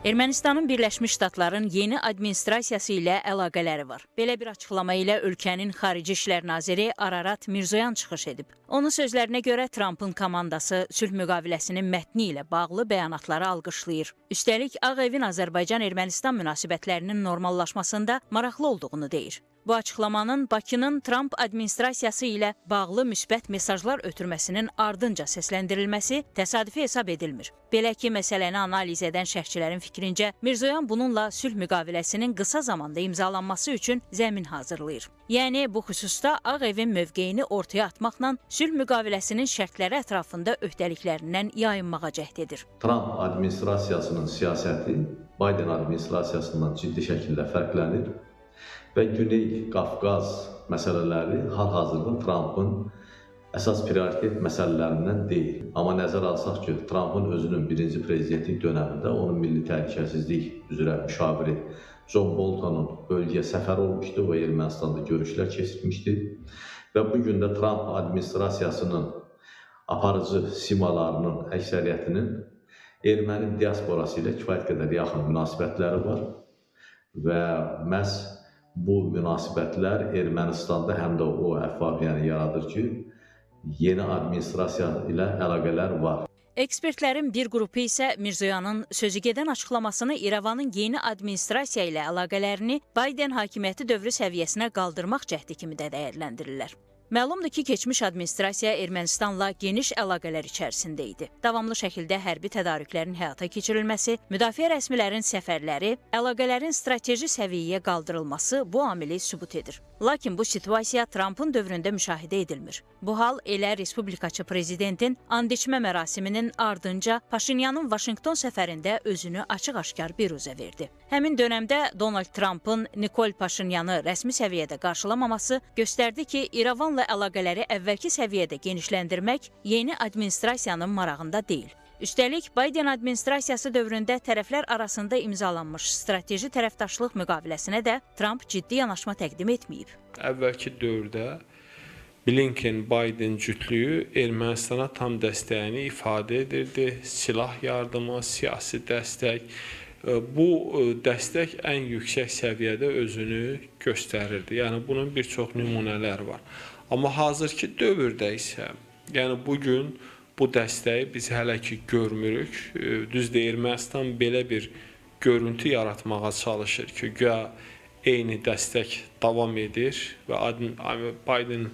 Ermənistanın Birləşmiş Ştatların yeni administrasiyası ilə əlaqələri var. Belə bir açıqlama ilə ölkənin Xarici İşlər Naziri Ararat Mirzoyan çıxış edib. Onun sözlərinə görə Trumpın komandası sülh müqaviləsinin mətni ilə bağlı bəyanatları alqışlayır. Üstəlik, Ağ Evin Azərbaycan-Ermənistan münasibətlərinin normallaşmasında maraqlı olduğunu deyir. Bu açıqlamanın Bakının Trump administrasiyası ilə bağlı müsbət mesajlar ötürməsinin ardınca səsləndirilməsi təsadüfi hesab edilmir. Belə ki, məsələni analiz edən şərhçilərin fikrincə, Mirzoyan bununla sülh müqaviləsinin qısa zamanda imzalanması üçün zəmin hazırlayır. Yəni, bu xüsusda Ağ Evin mövqeyini ortaya atmaqla sülh müqaviləsinin şərtləri ətrafında öhdəliklərindən yayınmağa cəhd edir. Trump administrasiyasının siyasəti Biden administrasiyasından ciddi şəkildə fərqlənir və Güney Qafqaz məsələləri hal-hazırda Trumpın əsas prioritet məsələlərindən deyil. Amma nəzərə alsaq ki, Trumpın özünün birinci prezidentlik dönəmində onun milli təhlükəsizlik üzrə müşaviri John Boltonun bölgəyə səfəri olmuşdu və Ermənistanda görüşlər keçirmişdi. Və bugün də Trump administrasiyasının aparıcı simalarının əksəriyyətinin erməni diasporası ilə kifayət qədər yaxın münasibətləri var və məhz bu münasibətlər Ermənistanda həm də o əfvabiyəni yaradır ki, yeni administrasiya ilə əlaqələr var. Ekspertlərin bir qrupu isə Mirzoyanın sözügedən açıqlamasını İrəvanın yeni administrasiya ilə əlaqələrini Biden hakimiyyəti dövrü səviyyəsinə qaldırmaq cəhdi kimi də dəyərləndirirlər. Məlumdur ki, keçmiş administrasiya Ermənistanla geniş əlaqələr içərisində idi. Davamlı şəkildə hərbi tədarüklərin həyata keçirilməsi, müdafiə rəsmilərin səfərləri, əlaqələrin strateji səviyyəyə qaldırılması bu amili sübut edir. Lakin bu situasiya Trumpın dövründə müşahidə edilmir. Bu hal elə Respublikaçı prezidentin and içmə mərasiminin ardınca Paşinyanın Vaşinqton səfərində özünü açıq-aşkar biruzə verdi. Həmin dönəmdə Donald Trumpın Nikol Paşinyanı rəsmi səviyyədə qarşılamaması göstərdi ki, İrəvanla əlaqələri əvvəlki səviyyədə genişləndirmək yeni administrasiyanın marağında deyil. Üstəlik, Biden administrasiyası dövründə tərəflər arasında imzalanmış strateji tərəfdaşlıq müqaviləsinə də Trump ciddi yanaşma təqdim etməyib. Əvvəlki dövrdə Blinken-Biden cütlüyü Ermənistana tam dəstəyini ifadə edirdi. Silah yardımı, siyasi dəstək. Bu dəstək ən yüksək səviyyədə özünü göstərirdi. Yəni, bunun bir çox nümunələr var. Amma hazırki dövrdə isə, yəni bugün bu dəstəyi biz hələ ki görmürük. Düzdür, Ermənistan belə bir görüntü yaratmağa çalışır ki, güya eyni dəstək davam edir və Biden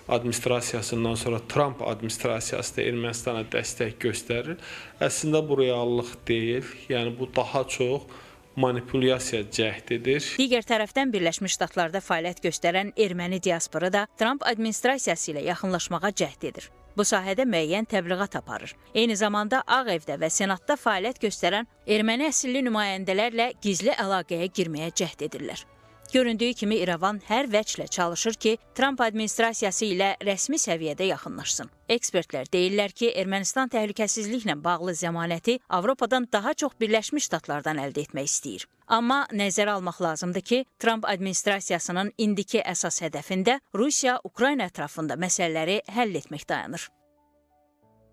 administrasiyasından sonra Trump administrasiyası da Ermənistana dəstək göstərir. Əslində bu reallıq deyil, yəni bu daha çox manipulyasiya cəhdidir. Digər tərəfdən Birləşmiş Ştatlarda fəaliyyət göstərən erməni diaspora da Trump administrasiyası ilə yaxınlaşmağa cəhd edir. Bu sahədə müəyyən təbliğat aparır. Eyni zamanda Ağ Evdə və Senatda fəaliyyət göstərən erməni əsilli nümayəndələrlə gizli əlaqəyə girməyə cəhd edirlər. Göründüyü kimi İrəvan hər vəclə çalışır ki, Trump administrasiyası ilə rəsmi səviyyədə yaxınlaşsın. Ekspertlər deyirlər ki, Ermənistan təhlükəsizliklə bağlı zəmanəti Avropadan daha çox Birləşmiş Ştatlardan əldə etmək istəyir. Amma nəzərə almaq lazımdır ki, Trump administrasiyasının indiki əsas hədəfində Rusiya-Ukrayna ətrafında məsələləri həll etmək dayanır.